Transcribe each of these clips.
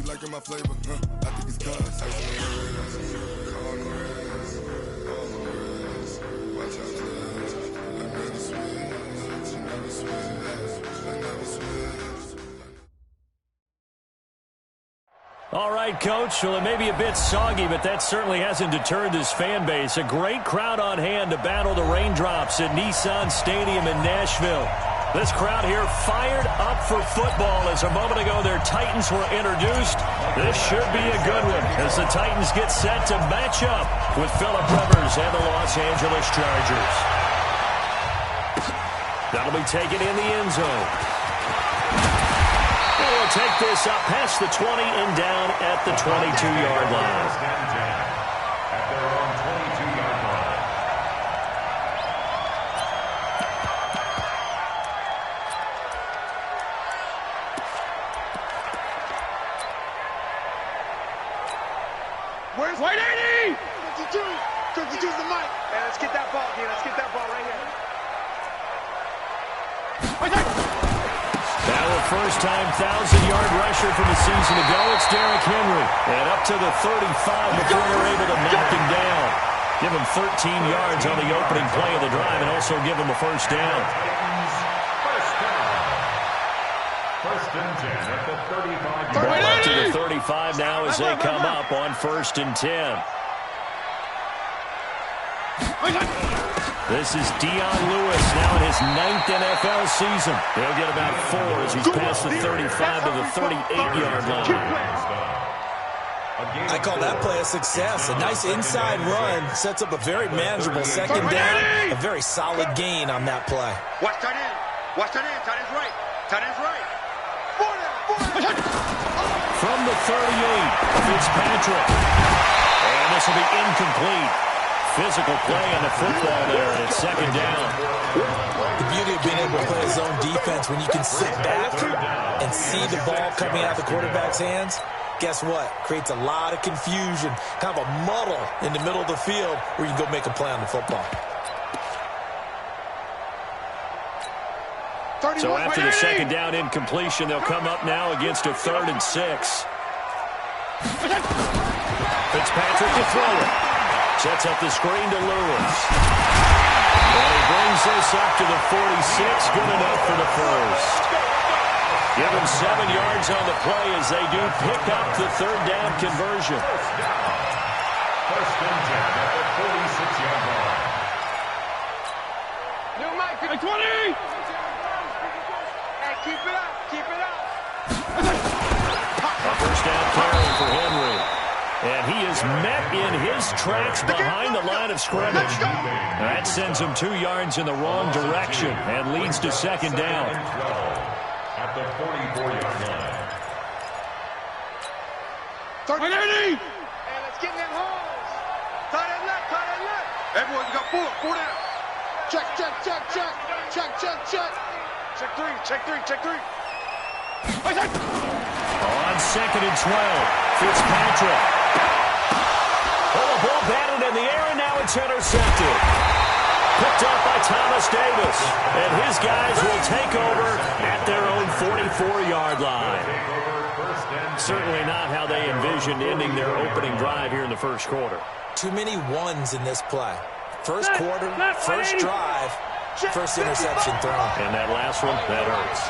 be liking my flavor, I think it's cause watch out, I never switch, I never switch, I never switch. All right, Coach. Well, it may be a bit soggy, but that certainly hasn't deterred this fan base. A great crowd on hand to battle the raindrops at Nissan Stadium in Nashville. This crowd here fired up for football as a moment ago their Titans were introduced. This should be a good one as the Titans get set to match up with Phillip Rivers and the Los Angeles Chargers. That'll be taken in the end zone. We'll take this up past the 20 and down at the 22-yard line. At their own 22-yard line. Where's White 80? 52. 52's the mic. Man, let's get that ball, dude. Let's get that ball right here. Now a first-time 1,000-yard rusher from the season ago. It's Derrick Henry. And up to the 35 before they're able to knock him down. Give him 13 yards on the opening play of the drive and also give him a first down. First and 10 at the 35. Ball up to the 35 now as they come up on 1st and 10. This is Dion Lewis now in his 9th NFL season. He'll get about 4 as he's past the 35 to the 38-yard line. I call that play a success. A nice inside run sets up a very manageable second down. A very solid gain on that play. Watch tight end. Watch tight end. Tight end's right. Tight end's right. From the 38, Fitzpatrick. And this will be incomplete. Physical play on the football there, and it's second down. The beauty of being able to play a zone defense when you can sit back and see the ball coming out of the quarterback's hands, guess what? Creates a lot of confusion, kind of a muddle in the middle of the field where you can go make a play on the football. So after the second down incompletion, they'll come up now against a 3rd and 6. Fitzpatrick to throw it. Sets up the screen to Lewis. And he brings this up to the 46. Good enough for the first. Give him 7 yards on the play as they do pick up the 3rd down conversion. First and 10 at the 46-yard line. New Mike, 20. Hey, keep it up. Keep it up. A first down carry for Henry. And he is met in his tracks behind the line of scrimmage. That sends him 2 yards in the wrong direction and leads to second down. At the 44-yard line. 30. Hey, let's get in that holes. Tight end left, tight end left. Everyone, you got 4 down. Check, check, check, check. Check, check, check. Check 3, check 3, check 3. On 2nd and 12, Fitzpatrick. Oh, the ball batted in the air, and now it's intercepted. Picked up by Thomas Davis. And his guys will take over at their own 44-yard line. Certainly not how they envisioned ending their opening drive here in the first quarter. Too many ones in this play. First quarter, first drive, first interception thrown. And that last one, that hurts.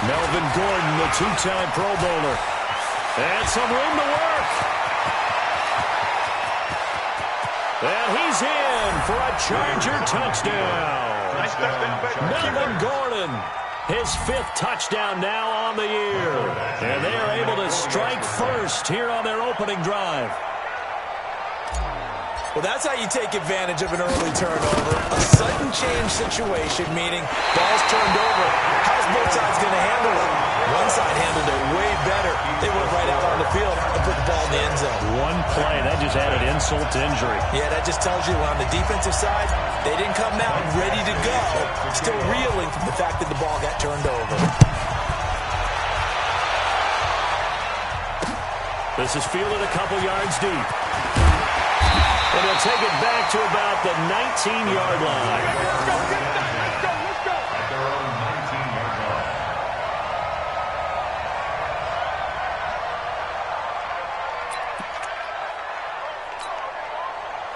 Melvin Gordon, the 2-time Pro Bowler. And some room to work. And he's in for a Charger touchdown. Melvin Gordon, his 5th touchdown now on the year. And they are able to strike first here on their opening drive. Well, that's how you take advantage of an early turnover. A sudden change situation, meaning ball's turned over. How's both sides going to handle it? One side handled it way better. They went right out on the field and put the ball in the end zone. One play, that just added insult to injury. Yeah, that just tells you on the defensive side, they didn't come out ready to go. Still reeling from the fact that the ball got turned over. This is fielded a couple yards deep. And he'll take it back to about the 19-yard line. Let's go. At their own 19-yard line.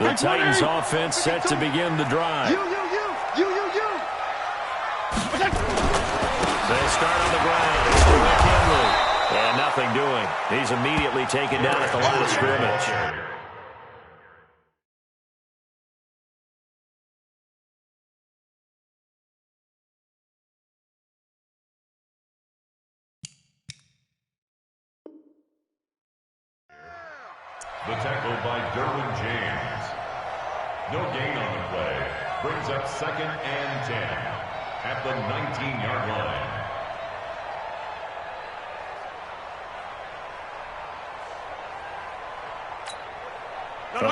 The Titans offense set to begin the drive. You. They start on the ground. It's Rick Henry. And nothing doing. He's immediately taken down at the line of scrimmage. The tackle by Derwin James. No gain on the play. Brings up 2nd and 10 at the 19-yard line.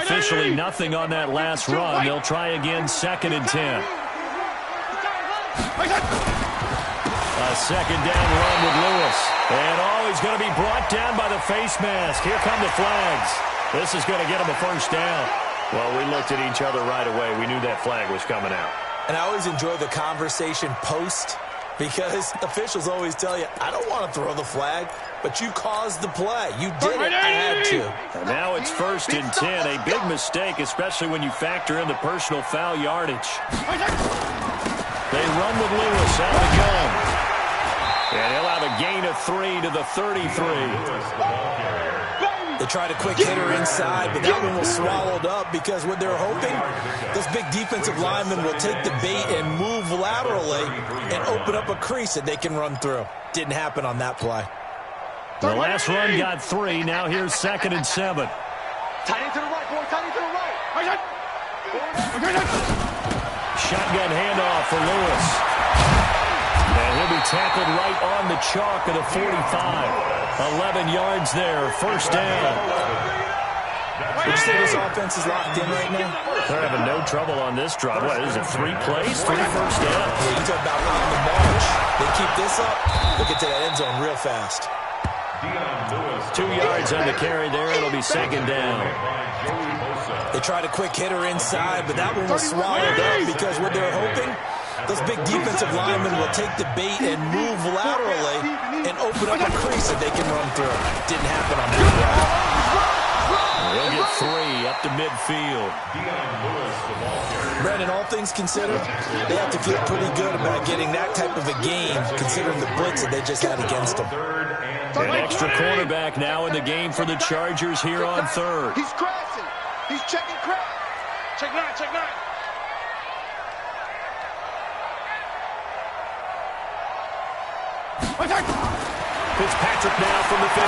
Officially nothing on that last run. They'll try again, 2nd and 10. A 2nd down run with Lewis. And he's going to be brought down by the face mask. Here come the flags. This is going to get him a 1st down. Well, we looked at each other right away. We knew that flag was coming out. And I always enjoy the conversation post because officials always tell you, I don't want to throw the flag, but you caused the play. You did it. I had to. And now it's 1st and 10. A big mistake, especially when you factor in the personal foul yardage. They run with Lewis out of the gun. And he'll have a gain of 3 to the 33. They tried a quick hitter inside, but that one was swallowed up because what they're hoping, this big defensive lineman will take the bait and move laterally and open up a crease that they can run through. Didn't happen on that play. The last run got 3. Now here's 2nd and 7. Tight end to the right, boy. Tight end to the right. Shotgun handoff for Lewis. And he'll be tackled right on the chalk of the 45. 11 yards there, 1st down. Would you say this offense is locked in right now? They're having no trouble on this drive. What, is it 3 plays, 3 first downs? Yeah, you talk about on the march. They keep this up, they'll get to that end zone real fast. 2 yards on the carry there. It'll be 2nd down. They tried a quick hitter inside, but that one was swallowed up because what they're hoping, those big defensive linemen will take the bait and move laterally and open up a crease that they can run through. Didn't happen on that drive. They'll get 3 up to midfield. Brandon, all things considered, they have to feel pretty good about getting that type of a game considering the blitz that they just had against them. An extra cornerback now in the game for the Chargers here on 3rd. He's crashing. He's checking crash. Check 9, check 9. Fitzpatrick now from the 50.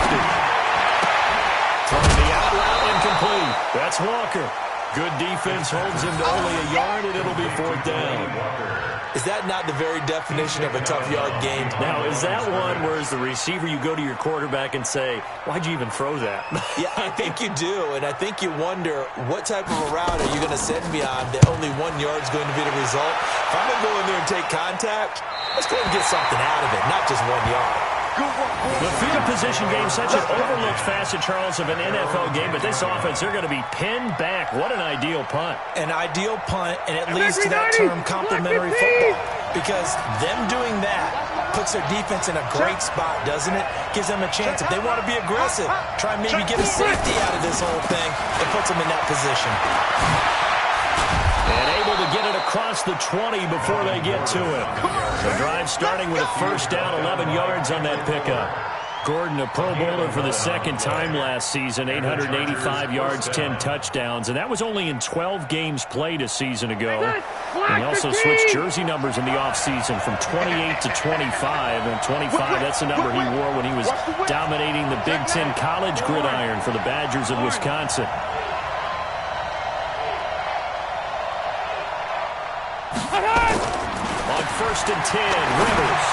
Throwing the out route incomplete. That's Walker. Good defense holds him to only a yard, and it'll be 4th down. Is that not the very definition of a tough yard gain? Now, is that one where as the receiver you go to your quarterback and say, why'd you even throw that? Yeah, I think you do, and I think you wonder what type of a route are you going to send me on that only 1 yard's going to be the result? If I'm going to go in there and take contact, let's go and get something out of it, not just 1 yard. The field position game, such an overlooked facet, Charles, of an NFL game, but this offense, they're going to be pinned back. What an ideal punt. An ideal punt, and it leads to that term complementary football, because them doing that puts their defense in a great spot, doesn't it? Gives them a chance, if they want to be aggressive, try and maybe get a safety out of this whole thing. It puts them in that position. And able to get it across the 20 before they get to it. The drive starting with a 1st down, 11 yards on that pickup. Gordon, a Pro Bowler for the 2nd time last season, 885 yards, 10 touchdowns, and that was only in 12 games played a season ago. And he also switched jersey numbers in the offseason from 28 to 25, and 25, that's the number he wore when he was dominating the Big Ten college gridiron for the Badgers of Wisconsin. On 1st and 10, Rivers.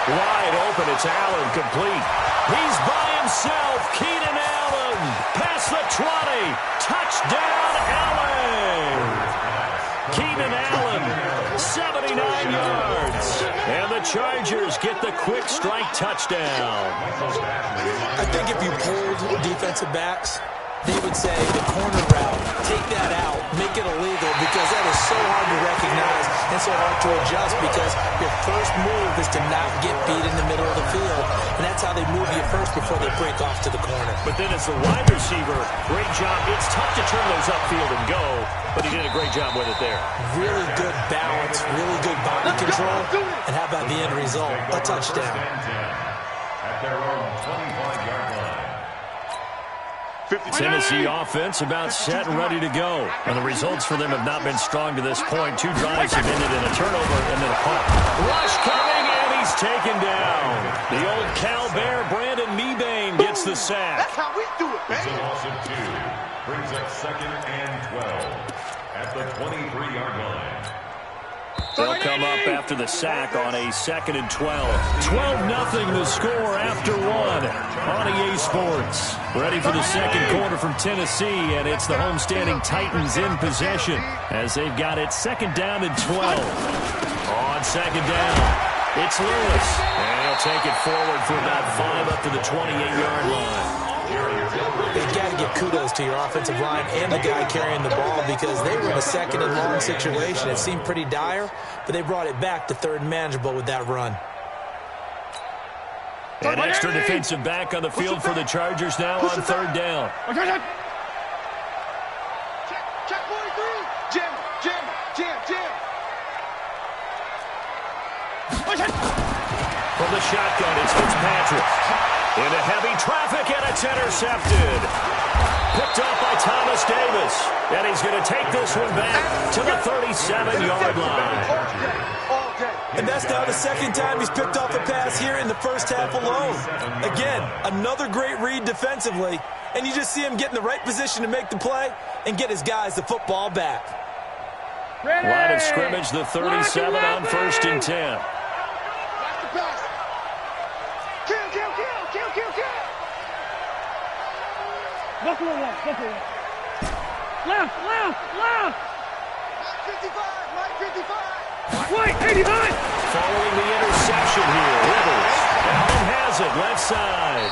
Wide open, it's Allen, complete. He's by himself, Keenan Allen. Past the 20, touchdown Allen. Keenan Allen, 79 yards. And the Chargers get the quick strike touchdown. I think if you pulled defensive backs, they would say the corner route, take that out, make it illegal, because that is so hard to recognize and so hard to adjust, because your first move is to not get beat in the middle of the field, and that's how they move you first before they break off to the corner. But then as the wide receiver, great job. It's tough to turn those upfield and go, but he did a great job with it there. Really good balance, really good body control, and how about the end result? A touchdown. At their own 25-yard line. Tennessee offense about set and ready to go. And the results for them have not been strong to this point. 2 drives have ended in a turnover and then a punt. Rush coming, and he's taken down. The old Cal Bear, Brandon Mebane, gets the sack. That's how we do it, It's baby. a loss of 2. Brings up 2nd and 12 at the 23-yard line. They'll come up after the sack on a 2nd and 12. 12-0 the score after 1 on EA Sports. Ready for the second quarter from Tennessee, and it's the homestanding Titans in possession as they've got it 2nd down and 12. On 2nd down, it's Lewis, and he'll take it forward for about 5 up to the 28-yard line. You've got to give kudos to your offensive line and the guy carrying the ball, because they were in a 2nd and long situation. It seemed pretty dire, but they brought it back to 3rd and manageable with that run. An extra defensive back on the field for the Chargers now on 3rd down. Check 43. Jim. From the shotgun, it's Fitzpatrick. Into heavy traffic, and it's intercepted. Picked up by Thomas Davis. And he's going to take this one back to the 37-yard line. All day. And that's now the 2nd time he's picked off a pass here in the first half alone. Again, another great read defensively, and you just see him get in the right position to make the play and get his guys the football back. Line of scrimmage, the 37 on 1st and 10. Watch the pass. Kill. Buffalo left. Left. Mike 55. White, 85. Following the interception here, Rivers. Allen has it, left side.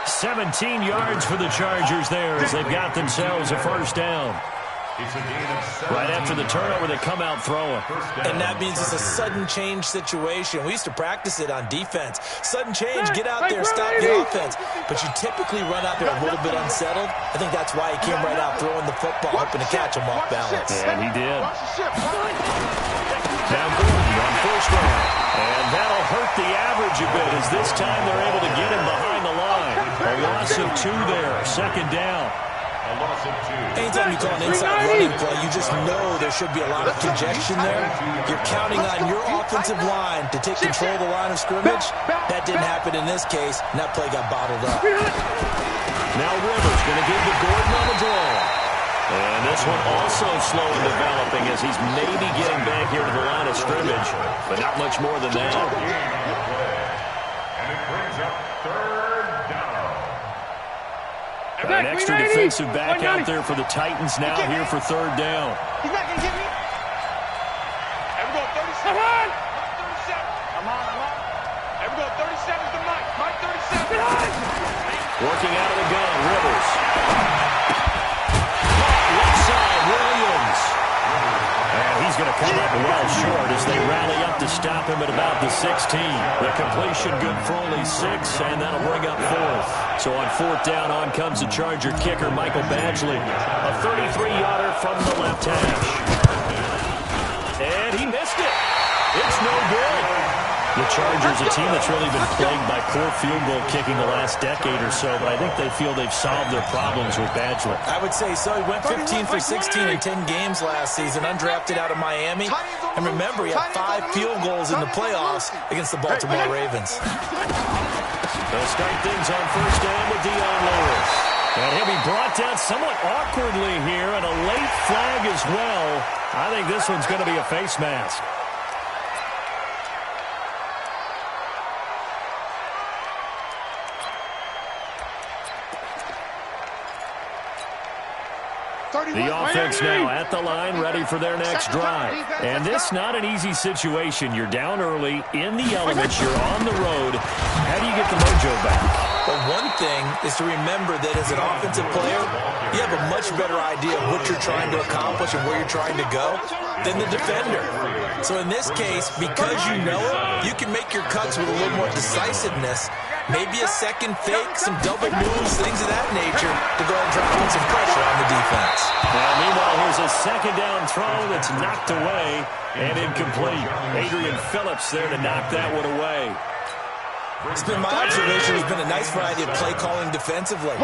17 yards for the Chargers there as they've got themselves a 1st down. It's a gain of 7. Right after the turnover, they come out throwing. And that means it's a sudden change situation. We used to practice it on defense. Sudden change, get out there, stop the offense. But you typically run out there a little bit unsettled. I think that's why he came right out throwing the football, hoping to catch him off balance. And he did. Watch the ship. Now Gordon on 1st down. And that'll hurt the average a bit as this time they're able to get him behind the line. A loss of 2 there, 2nd down. A loss of 2. Anytime you call an inside running play, you just know there should be a lot of congestion there. You're counting on your offensive line to take control of the line of scrimmage. That didn't happen in this case, and that play got bottled up. Now Rivers going to give to Gordon on the draw. And this one also slow in developing as he's maybe getting back here to the line of scrimmage, but not much more than that. And it brings up 3rd down. An extra defensive back out there for the Titans now here for 3rd down. He's not going to get me. Here we go, 37. I'm on. Here we go, 37 to Mike 37. Working out of the gun, Rivers. Left side, Williams. And he's going to come up well short as they rally up to stop him at about the 16. The completion good for only 6, and that'll bring up 4th. So on 4th down, on comes the Charger kicker, Michael Badgley. A 33-yarder from the left hash. And he missed it. It's no good. The Chargers, a team that's really been plagued by poor field goal kicking the last decade or so, but I think they feel they've solved their problems with Badgley. I would say so. He went 15 for 16 in 10 games last season, undrafted out of Miami. And remember, he had 5 field goals in the playoffs against the Baltimore Ravens. They'll start things on 1st down with Dion Lewis. And he'll be brought down somewhat awkwardly here, and a late flag as well. I think this one's going to be a face mask. The offense now at the line, ready for their next drive. And this not an easy situation. You're down early, in the elements, you're on the road. How do you get the mojo back? But one thing is to remember that as an offensive player, you have a much better idea of what you're trying to accomplish and where you're trying to go than the defender. So in this case, because you know it, you can make your cuts with a little more decisiveness, maybe a second fake, some double moves, things of that nature to go ahead and try to put some pressure on the defense. Now, meanwhile, here's a second down throw that's knocked away and incomplete. Adrian Phillips there to knock that one away. It's been my observation there's been a nice variety of play calling defensively.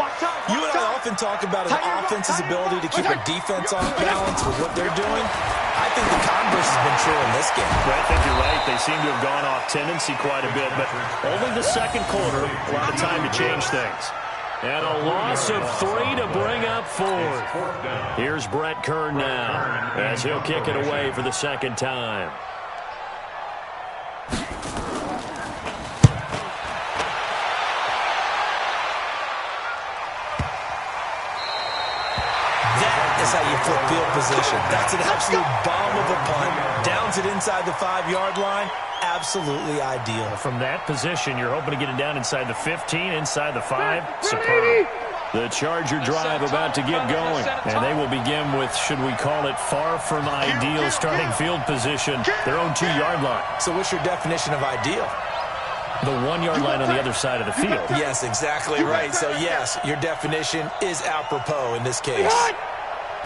You and I often talk about an offense's ability to keep a defense off balance with what they're doing. I think the converse has been true in this game. Well, I think you're right. They seem to have gone off tendency quite a bit, but only the second quarter, a lot of time to change things. And a loss of 3 to bring up 4. Here's Brett Kern now as he'll kick it away for the second time. That's how you flip field position. That's an absolute bomb of a punt. Downs it inside the 5-yard line. Absolutely ideal. From that position, you're hoping to get it down inside the 15, inside the 5. Superb. The Charger drive about to get going. And they will begin with, should we call it, far from ideal starting field position, their own 2-yard line. So what's your definition of ideal? The 1-yard line on the other side of the field. Yes, exactly right. So, yes, your definition is apropos in this case.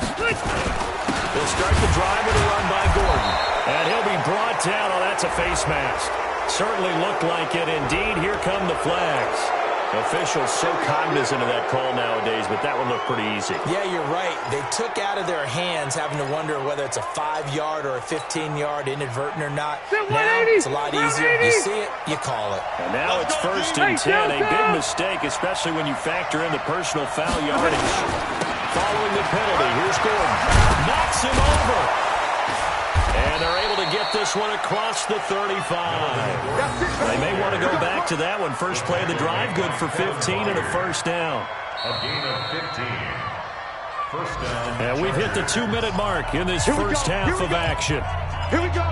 They'll start the drive with a run by Gordon. And he'll be brought down. Oh, that's a face mask. Certainly looked like it. Indeed, here come the flags. Officials so cognizant of that call nowadays, but that one looked pretty easy. Yeah, you're right. They took out of their hands having to wonder whether it's a 5-yard or a 15-yard inadvertent or not. Now it's a lot easier. You see it, you call it. And now it's 1st and 10. A big mistake, especially when you factor in the personal foul yardage. Following the penalty, here's Gordon. Knocks him over. And they're able to get this one across the 35. They may want to go back to that one. First play of the drive, good for 15 and a first down. A gain of 15. First down. And we've hit the 2-minute mark in this first half of action. Here we go.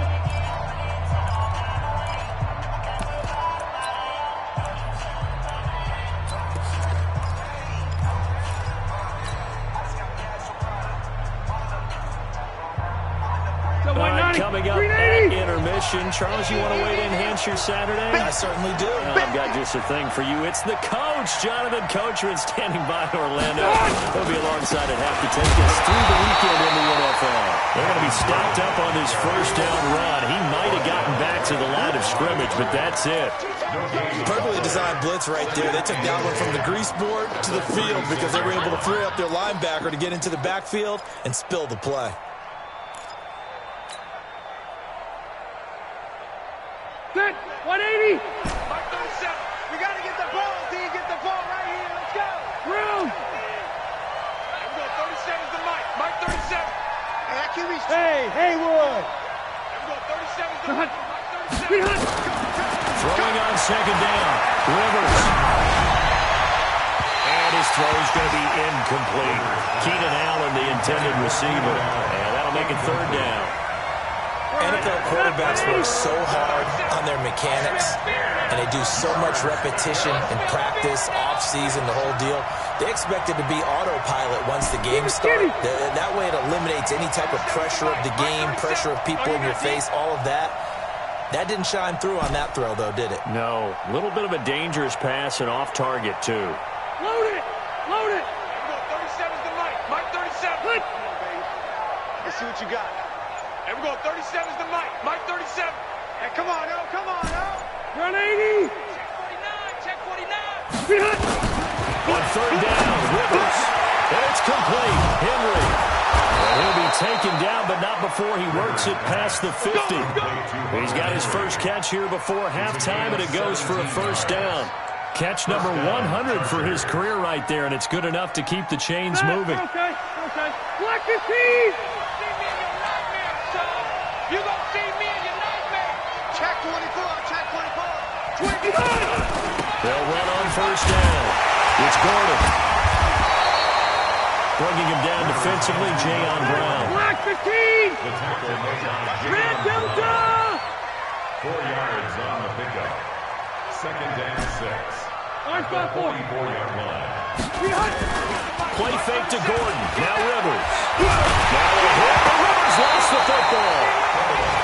Coming up at intermission. Charles, you want to wait to enhance your Saturday? I certainly do. I've got just a thing for you. It's the coach, Jonathan Coachman, standing by Orlando. He'll be alongside at half to take us through the weekend in the NFL. They're going to be stacked up on this first down run. He might have gotten back to the line of scrimmage, but that's it. Perfectly designed blitz right there. They took that one from the grease board to the field because they were able to free up their linebacker to get into the backfield and spill the play. Good. 180. Mark 37. We got to get the ball, D. Get the ball right here. Let's go. Room. Here we go. 37's the mic. Mark 37. Hey, that QB's... Hey, Haywood. Here we go. 37's the mic. Mark 37. Throwing on second down. Rivers. And his throw's going to be incomplete. Keenan Allen, the intended receiver. And that'll make it third down. NFL quarterbacks work so hard on their mechanics, and they do so much repetition in practice, off-season, the whole deal. They expect it to be autopilot once the game starts. That way it eliminates any type of pressure of the game, pressure of people in your face, all of that. That didn't shine through on that throw, though, did it? No. A little bit of a dangerous pass and off target, too. Load it. Load it. Here we go. 37's the mic. Mark 37. Good. Let's see what you got. Here we go. 37's the mic. Mike 37. Hey, come on, no. Come on, no. Run 80. Check 49. Be hot. On third down, Rivers. And it's complete. Henry. And he'll be taken down, but not before he works it past the 50. He's got his first catch here before halftime, and it goes for a first down. Catch number 100 for his career right there, and it's good enough to keep the chains moving. Okay. Black 15. You gonna see me in your nightmare. Check 24. Check 24. 25. They'll run on first down. It's Gordon. Bringing him down defensively, Jayon Brown. Black 15. Red Delta. 4 yards on the pickup. Second and 6. at the 44-yard line. Play fake to Gordon. Now Rivers. Now a hit. Rivers lost the football.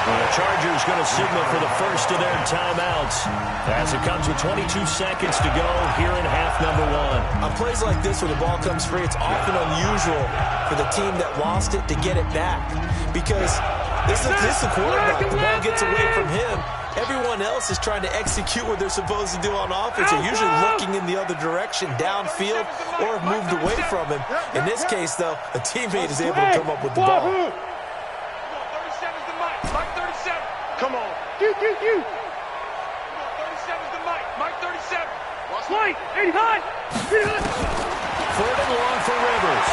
And the Chargers going to signal for the first of their timeouts as it comes with 22 seconds to go here in half number one. On plays like this where the ball comes free, it's often unusual for the team that lost it to get it back because this is the quarterback. The ball gets away from him. Everyone else is trying to execute what they're supposed to do on offense. They're usually looking in the other direction, downfield, or have moved away from him. In this case, though, a teammate is able to come up with the ball. 37's the Mike. Mike 37. Come on. 37's the Mike. Mike 37. Mike 89. Third and long for Rivers.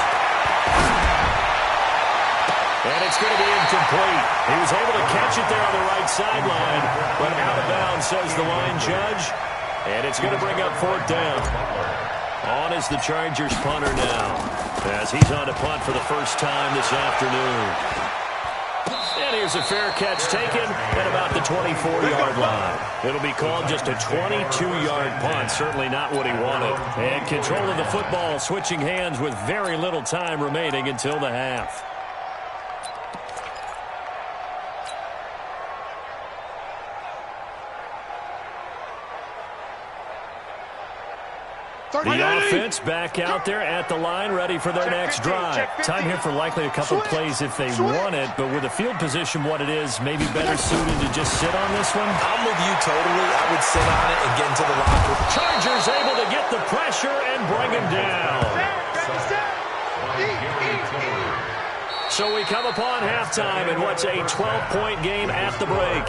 And it's going to be incomplete. He was able to catch it there on the right sideline, but out of bounds, says the line judge. And it's going to bring up fourth down. On is the Chargers punter now, as he's on to punt for the first time this afternoon. And here's a fair catch taken at about the 24-yard line. It'll be called just a 22-yard punt, certainly not what he wanted. And control of the football switching hands with very little time remaining until the half. The offense back out there at the line, ready for their next drive. Time here for likely a couple plays if they want it, but with the field position what it is, maybe better suited to just sit on this one. I'm with you totally. I would sit on it and get into the locker room. Chargers able to get the pressure and bring him down. So we come upon halftime in what's a 12-point game at the break.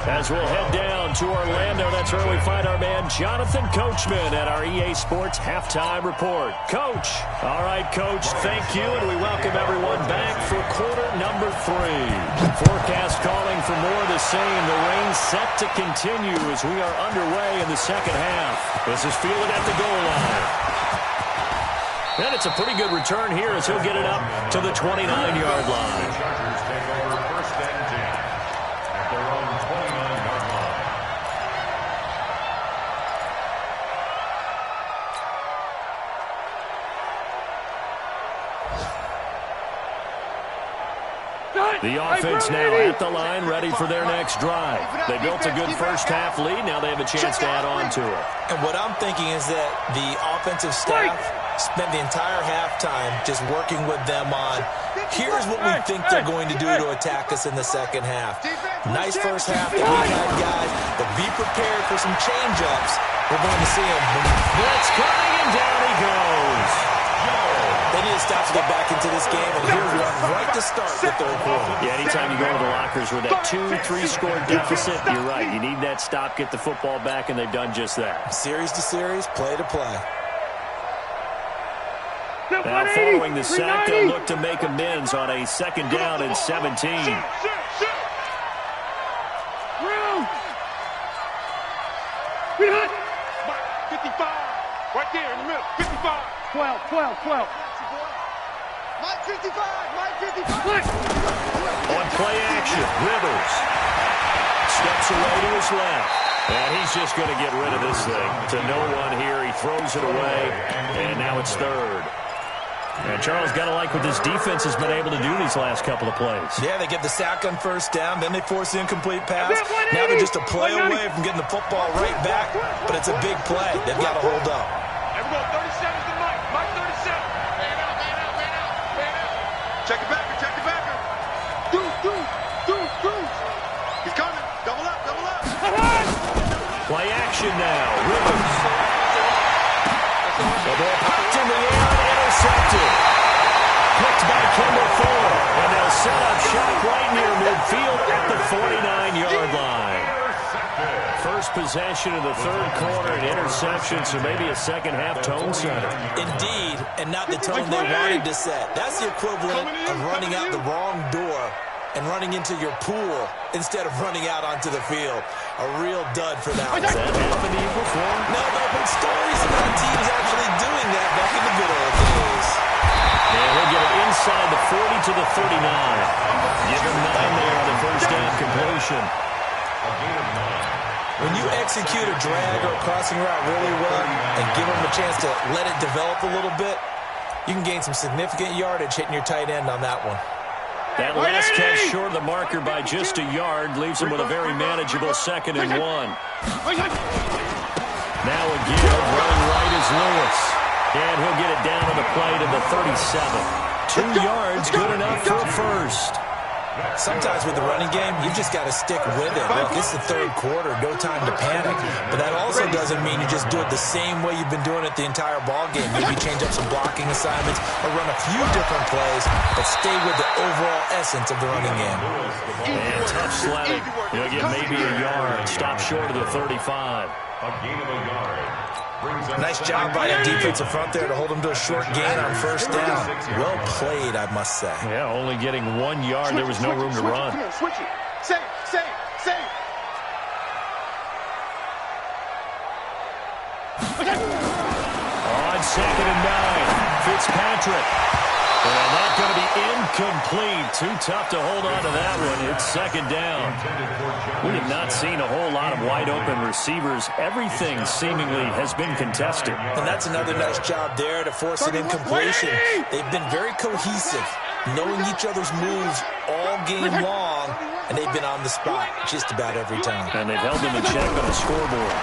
As we'll head down to Orlando, that's where we find our man Jonathan Coachman at our EA Sports Halftime Report. Coach. All right, Coach, thank you, and we welcome everyone back for quarter number 3. Forecast calling for more of the same. The rain set to continue as we are underway in the second half. This is fielded at the goal line. And it's a pretty good return here as he'll get it up to the 29-yard line. Chargers take over first and 10 at their own 29-yard line. The offense now at the line, ready for their next drive. They built a good first-half lead. Now they have a chance to add on to it. And what I'm thinking is that the offensive staff spent the entire halftime just working with them on, here's what we think they're going to do to attack us in the second half. Nice first half that we had, guys, but be prepared for some change-ups. We're going to see them. Blitz coming, and down he goes. They need to stop to get back into this game, and here's one right to start the third quarter. Yeah, anytime you go to the lockers with that 2-3 score deficit, you're right. You need that stop, get the football back, and they've done just that. Series to series, play to play. Now following the sack, they'll look to make amends on a second down and 17. Mike 55. Right there in the middle. 55. 12. Mike 55. Mike 55. On play action, Rivers steps away to his left. And he's just going to get rid of this thing to no one here. He throws it away, and now it's third. And Charles, got to like what this defense has been able to do these last couple of plays. Yeah, they get the sack on first down, then they force the incomplete pass. Now they're just a play away from getting the football right back, but it's a big play. They've got to hold up. Everyone, 37's the Mike. Mike 37. Man out. Check it back. Deuce. He's coming. Double up. Play action now. Rivers. The ball popped in the air and intercepted. Picked by Kendall Fuller. And they'll set up shop right near midfield at the 49-yard line. First possession of the third quarter, an interception, so maybe a second-half tone setter. Indeed, and not the tone they wanted to set. That's the equivalent of running out the wrong door and running into your pool instead of running out onto the field. A real dud for that one. Has that happened to you before? No, but stories about teams actually doing that back in the good old days. And he'll get it inside the 40 to the 39. Give him 9 there on the first down completion. A gain of 9. When you execute a drag or a crossing route really well and give them a chance to let it develop a little bit, you can gain some significant yardage hitting your tight end on that one. That last catch short of the marker by just a yard leaves him with a very manageable 2nd and 1. Now a give, running right is Lewis. And he'll get it down to the play to the 37. 2 yards, good enough for a first. Sometimes with the running game, you just got to stick with it. Look, it's the 3rd quarter, no time to panic. But that also doesn't mean you just do it the same way you've been doing it the entire ball game. Maybe change up some blocking assignments or run a few different plays, but stay with the overall essence of the running game. And tough sledding. He'll get maybe a yard. Stop short of the 35. A gain of a yard. Nice job by that defensive front there to hold him to a short gain on 1st down. Well played, I must say. Yeah, only getting 1 yard. There was no room to run. Switch it. Save. On 2nd and 9, Fitzpatrick. And that's going to be incomplete. Too tough to hold on to that one. It's 2nd down. We have not seen a whole lot of wide-open receivers. Everything seemingly has been contested. And that's another nice job there to force an incompletion. They've been very cohesive, knowing each other's moves all game long, and they've been on the spot just about every time. And they've held them in check on the scoreboard.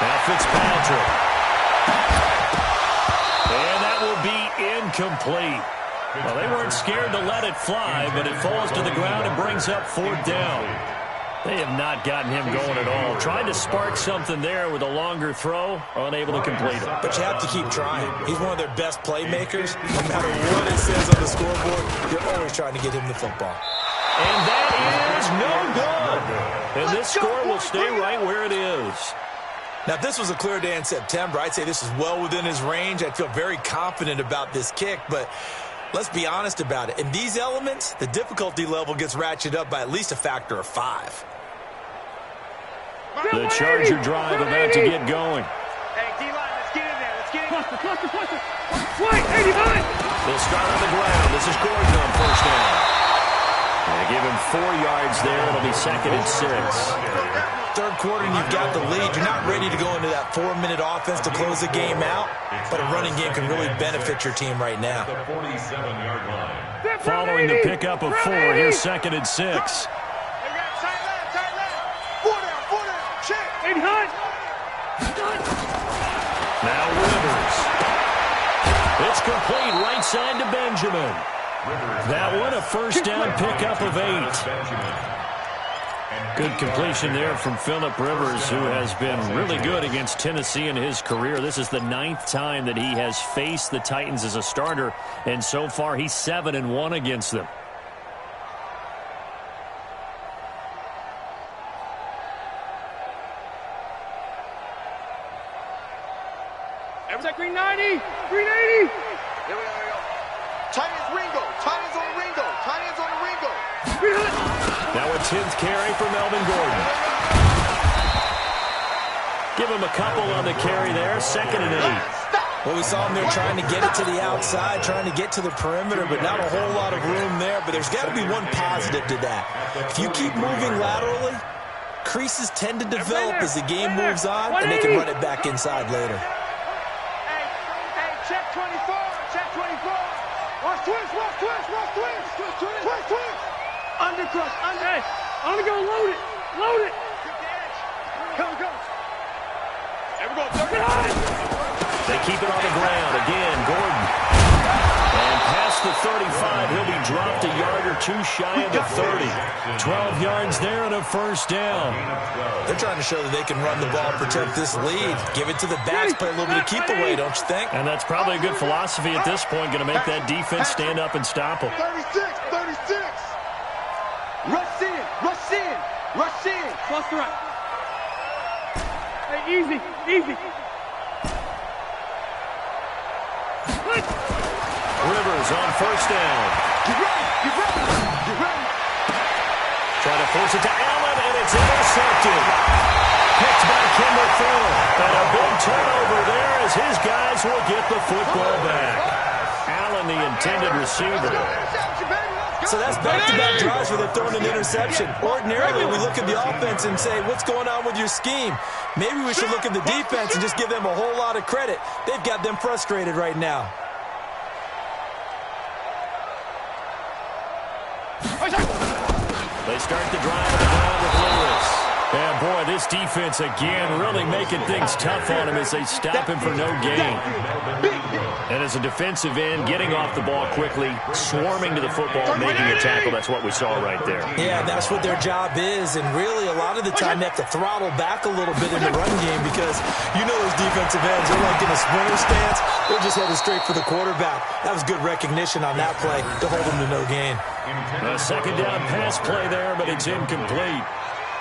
Now Fitzpatrick. And that will be incomplete. Well, they weren't scared to let it fly, but it falls to the ground and brings up 4th down. They have not gotten him going at all. Trying to spark something there with a longer throw, unable to complete it. But you have to keep trying. He's one of their best playmakers. No matter what it says on the scoreboard, you're always trying to get him the football. And that is no good. And this score will stay right where it is. Now, if this was a clear day in September, I'd say this is well within his range. I'd feel very confident about this kick, but let's be honest about it. In these elements, the difficulty level gets ratcheted up by at least a factor of 5. The Charger drive about to get going. Hey, D-line, let's get in there. Let's get in. Cluster. Wait, 89. They'll start on the ground. This is Gordon on 1st down. They give him 4 yards there. It'll be 2nd and 6. 3rd quarter and you've got the lead. You're not ready to go into that 4-minute offense to close the game out, but a running game can really benefit your team right now. The 47-yard line. Following the pickup of 4, here's 2nd and 6. Tight left. 4 down. Check. 80 high. Now Rivers. It's complete right side to Benjamin. That one a 1st down pickup of 8. Good completion there from Phillip Rivers, who has been really good against Tennessee in his career. This is the 9th time that he has faced the Titans as a starter, and so far he's 7-1 against them. Everything 390. 380. Here we go. Tight ends Ringo. Tight ends on Ringo. Now a 10th carry for Melvin Gordon. Give him a couple on the carry there. 2nd and 8. Well, we saw him there trying to get it to the outside, trying to get to the perimeter, but not a whole lot of room there. But there's got to be one positive to that. If you keep moving laterally, creases tend to develop as the game moves on, and they can run it back inside later. Hey, check 24. Watch twist. Undercross. Hey, I'm going to load it. Come. Here we go. 30. They keep it on the ground. Again, Gordon. And past the 35, he'll be dropped a yard or 2 shy of the 30. 12 yards there and a 1st down. They're trying to show that they can run the ball, protect this lead. Give it to the backs, play a little bit of keep away, don't you think? And that's probably a good philosophy at this point, going to make that defense stand up and stop them. 36. Rush in. Cluster right. Hey, easy. Rivers on 1st down. Get ready. Trying to force it to Allen, and it's intercepted. Picked by Kimball Fuller. And a big turnover there as his guys will get the football back. Allen, the intended receiver. So that's back-to-back drives where they're throwing an interception. Ordinarily, we look at the offense and say, what's going on with your scheme? Maybe we should look at the defense and just give them a whole lot of credit. They've got them frustrated right now. They start the drive at the ground with Lewis. And, boy, this defense, again, really making things tough on him as they stop him for no gain. And as a defensive end, getting off the ball quickly, swarming to the football, making a tackle, that's what we saw right there. Yeah, that's what their job is. And really, a lot of the time, they have to throttle back a little bit in the run game because you know those defensive ends, they're like in a sprinter stance. They're just headed straight for the quarterback. That was good recognition on that play to hold them to no gain. A second down pass play there, but it's incomplete.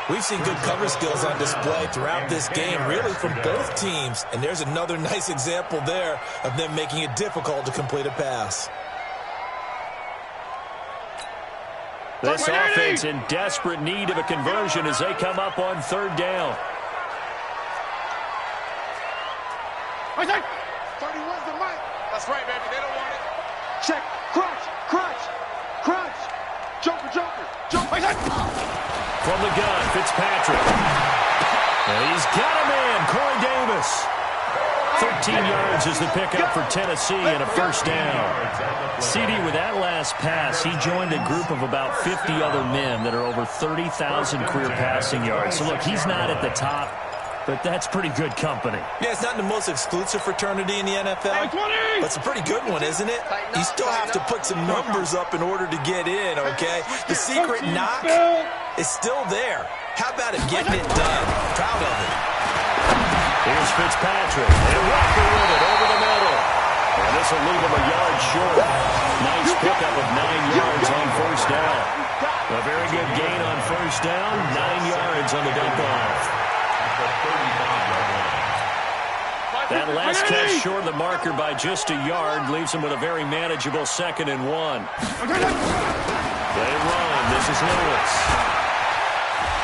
We've seen good cover skills on display throughout this game, really from both teams. And there's another nice example there of them making it difficult to complete a pass. This offense in desperate need of a conversion as they come up on third down. 31's the mic. That's right, baby. They don't want it. Check. Crunch. Crunch. Crunch. Joker. Joker. Joker. From the gun, Fitzpatrick. And he's got a man, Corey Davis. 13 yards is the pickup for Tennessee and a first down. CD, with that last pass, he joined a group of about 50 other men that are over 30,000 career passing yards. So, look, he's not at the top, but that's pretty good company. Yeah, it's not the most exclusive fraternity in the NFL, but it's a pretty good one, isn't it? You still have to put some numbers up in order to get in, okay? The secret knock is still there. How about it getting it done? Proud of it. Here's Fitzpatrick. And Walker with it over the middle. And this will leave him a yard short. Nice pickup of 9 yards on first down. A very good gain on first down. 9 yards on the dump-off. That last catch short of the marker by just a yard leaves him with a very manageable 2nd and 1. They run. This is Lewis.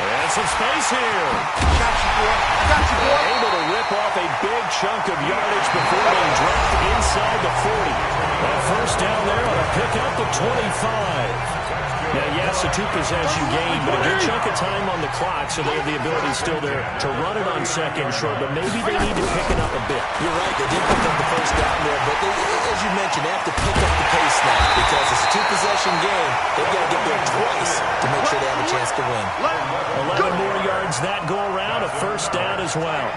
And some space here. Got you, boy. Got you, boy. Able to rip off a big chunk of yardage before being dropped inside the 40. A first down there on a pickup of 25. Now, yes, a 2-possession game, but a good chunk of time on the clock, so they have the ability still there to run it on 2nd short, but maybe they need to pick it up a bit. You're right, they did pick up the first down there, but they, as you mentioned, they have to pick up the pace now because it's a 2-possession game. They've got to get there twice to make sure they have a chance to win. 11 more yards that go around, a first down as well.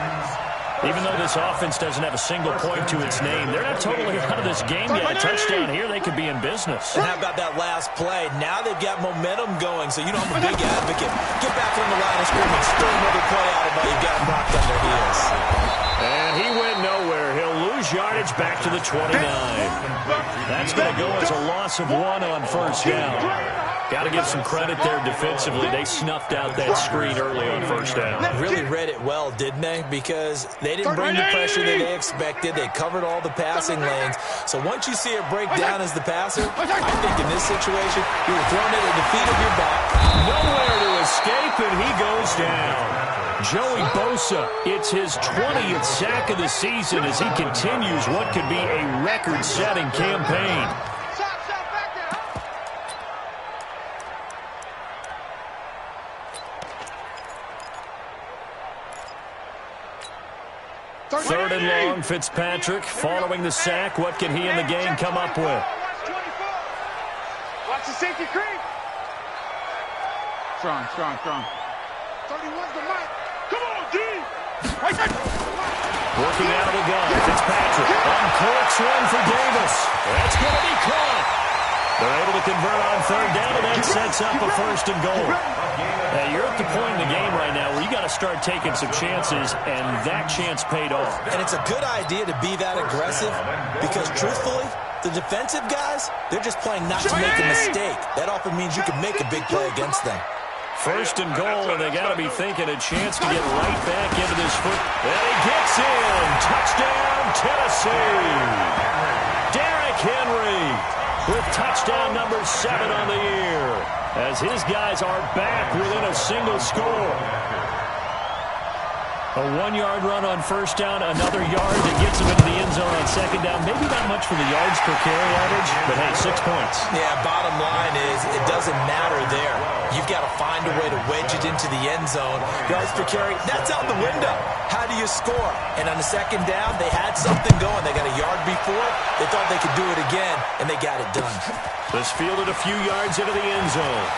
Even though this offense doesn't have a single point to its name, they're not totally out of this game yet. A touchdown here, they could be in business. And how about that last play? Now they've got momentum going, so you know I'm a big advocate. Get back on the line of scrimmage, throw another play out of while you've got them locked on their heels. And he went nowhere. He'll lose yardage back to the 29. That's going to go as a loss of 1 on first down. Got to give some credit there defensively. They snuffed out that screen early on first down. Really read it well, didn't they? Because they didn't bring the pressure that they expected. They covered all the passing lanes. So once you see it break down as the passer, I think in this situation, you were throwing it at the feet of your back. Nowhere to escape, and he goes down. Joey Bosa, it's his 20th sack of the season as he continues what could be a record-setting campaign. Third and long, Fitzpatrick following the sack. What can he and the gang come up with? Watch the safety creep. Strong. 31's the mic. Come on, D. Working out of the gun, Fitzpatrick. Uncorks one for Davis. That's going to be caught. They're able to convert on third down, and that sets up a first and goal. Now, you're at the point in the game right now where you got to start taking some chances, and that chance paid off. And it's a good idea to be that aggressive because, truthfully, the defensive guys, they're just playing not to make a mistake. That often means you can make a big play against them. First and goal, and they got to be thinking a chance to get right back into this foot. And he gets in. Touchdown, Tennessee. Derrick Henry with touchdown number 7 on the year as his guys are back within a single score. A 1-yard run on first down, another yard that gets him into the end zone on second down. Maybe not much for the yards per carry average, but hey, 6 points. Yeah, bottom line is it doesn't matter there. You've got to find a way to wedge it into the end zone. Yards per carry, that's out the window. How do you score? And on the second down, they had something going. They got a yard before. They thought they could do it again, and they got it done. This fielded a few yards into the end zone.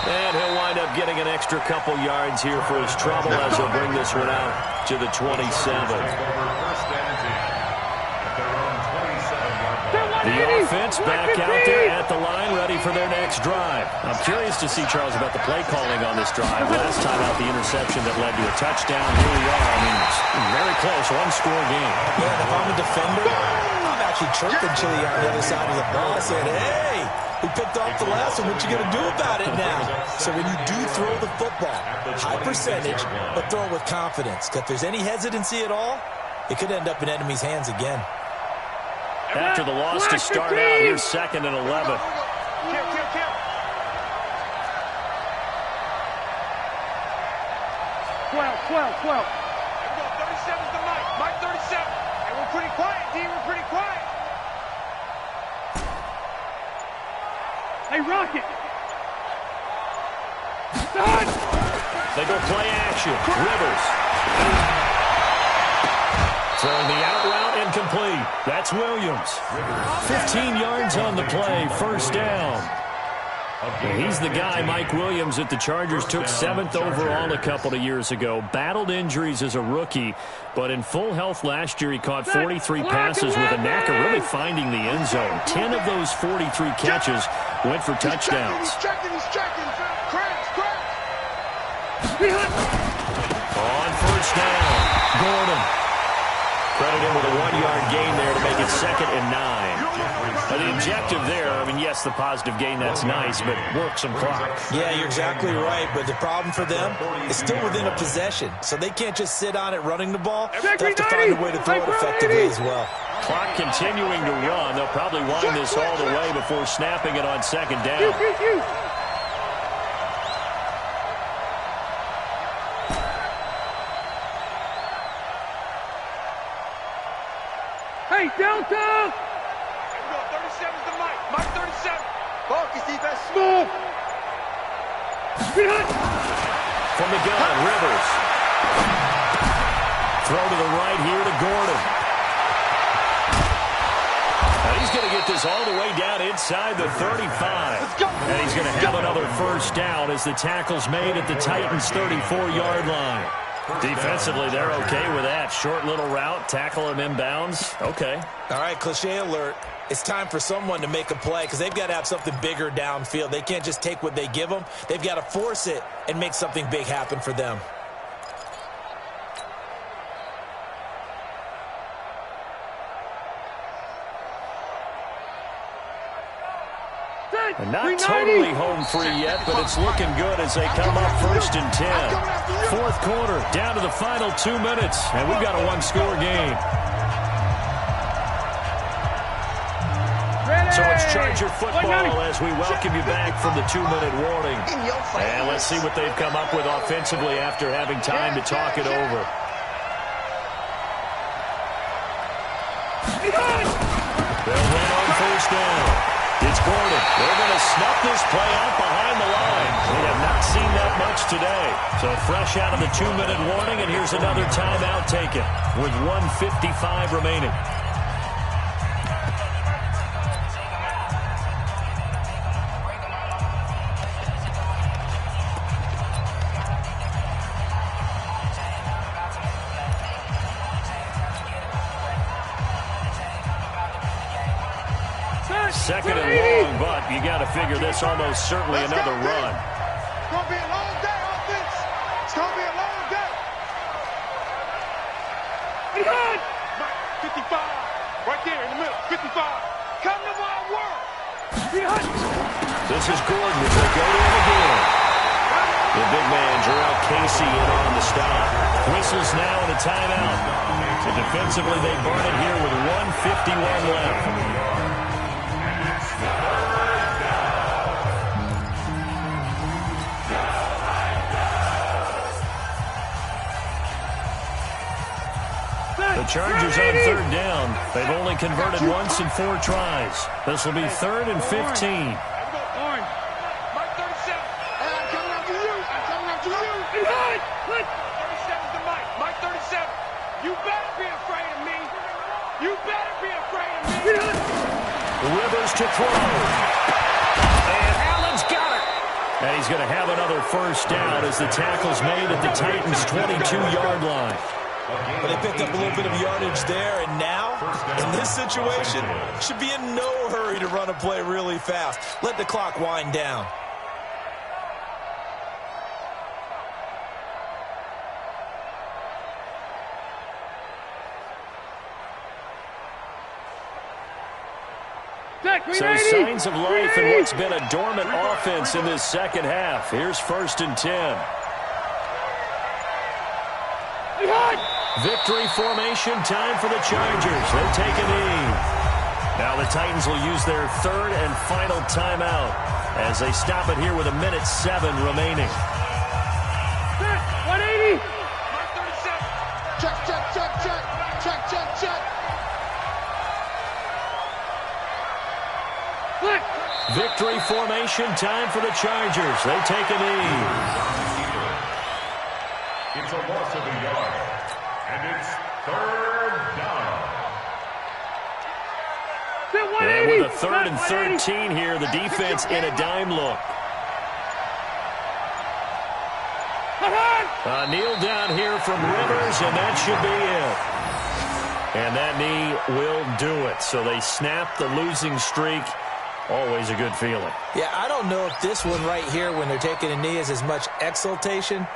And he'll wind up getting an extra couple yards here for his trouble as he'll bring this one out to the 27. The offense back out there at the line, ready for their next drive. I'm curious to see, Charles, about the play calling on this drive. Last time out, the interception that led to a touchdown. Here we are. I mean, it's very close, one-score game. Yeah, and if I'm a defender, I'm actually chirping Chili on the other side of the ball. I said, hey, we picked off the last one. What you going to do about it now? So when you do throw the football, high percentage, but throw it with confidence. Because if there's any hesitancy at all, it could end up in enemy's hands again. After the loss to start out, here's 2nd and 11. Kill. 12. 37's the Mike. Mike 37. And we're pretty quiet, D. We're pretty quiet. Hey, Rocket. They go play action. Rivers. Throwing the out route incomplete. That's Williams. 15 yards on the play. First down. And he's the guy, Mike Williams, that the Chargers took 7th overall a couple of years ago. Battled injuries as a rookie, but in full health last year, he caught 43 passes with a knack of really finding the end zone. 10 of those 43 catches went for touchdowns. He's checking. Cramps. On first down, Gordon. Credit him with a 1-yard gain there to make it 2nd and 9. The objective there, I mean, yes, the positive gain, that's nice, but work some clock. Yeah, you're exactly right, but the problem for them is still within a possession, so they can't just sit on it running the ball. They have to find a way to throw it effectively as well. Clock continuing to run. They'll probably wind this all the way before snapping it on 2nd down. Hey, Delta! 37's the Mike. Mike 37. Focus, defense. Smooth. From the gun, Rivers. Throw to the right here to Gordon. Now he's going to get this all the way down inside the 35. Let's go. And he's going to have another first down as the tackle's made at the Titans' 34-yard line. Defensively, they're okay with that. Short little route, tackle him inbounds. Okay. All right, cliche alert. It's time for someone to make a play because they've got to have something bigger downfield. They can't just take what they give them. They've got to force it and make something big happen for them. And not totally home free yet, but it's looking good as they come up 1st and 10. 4th quarter, down to the final 2 minutes, and we've got a 1-score game. So it's Charger football as we welcome you back from the 2-minute warning. And let's see what they've come up with offensively after having time to talk it over. They'll run on first down. It's Gordon. They're going to snuff this play out behind the line. We have not seen that much today. So fresh out of the 2-minute warning, and here's another timeout taken with 1:55 remaining. Second and long, but you got to figure this almost certainly another run. It's going to be a long day, offense. It's going to be a long day. 55. Right there in the middle. 55. Come to my world. This is Gordon as they go to him again. The big man, Jarrell Casey, in on the stop. Whistles now and a timeout. So defensively, they burn it here with 1:51 left. Chargers on third down. They've only converted once in 4 tries. This will be 3rd and 15. Mike 37. I'm coming after you. I'm coming after you. 37's the Mike. Mike 37. You better be afraid of me. You better be afraid of me. Rivers to throw. And Allen's got it. And he's going to have another first down as the tackle's made at the Titans' 22-yard line. But they picked up a little bit of yardage there, and now, in this situation, should be in no hurry to run a play really fast. Let the clock wind down. So signs of life in what's been a dormant offense in this second half. Here's 1st and 10. Victory formation time for the Chargers. They take a knee. Now the Titans will use their 3rd and final timeout as they stop it here with 1:07 remaining. 180. Check, check, check, check. Check, check, check. Victory formation time for the Chargers. They take a knee. It's a loss of a yard. And it's 3rd down. And with a 3rd and 13 here, the defense in a dime look. A kneel down here from Rivers, and that should be it. And that knee will do it. So they snap the losing streak. Always a good feeling. Yeah, I don't know if this one right here, when they're taking a knee, is as much exultation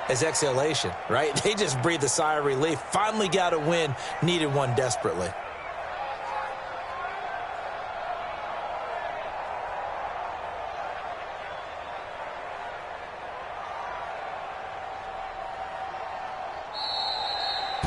as exhalation, right? They just breathe a sigh of relief. Finally got a win, needed one desperately.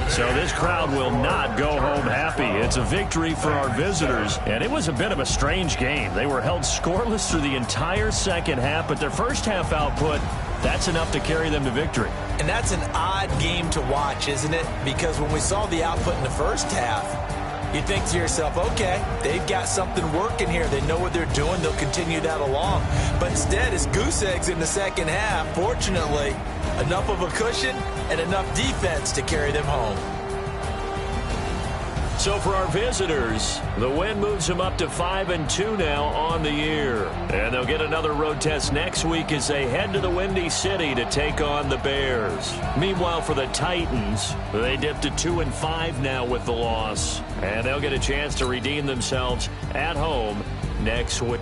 So this crowd will not go home happy. It's a victory for our visitors, and it was a bit of a strange game. They were held scoreless through the entire second half, but their first half output, that's enough to carry them to victory. And that's an odd game to watch, isn't it? Because when we saw the output in the first half, you think to yourself, okay, they've got something working here. They know what they're doing. They'll continue that along. But instead, it's goose eggs in the second half. Fortunately, enough of a cushion and enough defense to carry them home. So for our visitors, the win moves them up to 5-2 now on the year. And they'll get another road test next week as they head to the Windy City to take on the Bears. Meanwhile, for the Titans, they dipped to 2-5 now with the loss. And they'll get a chance to redeem themselves at home next week.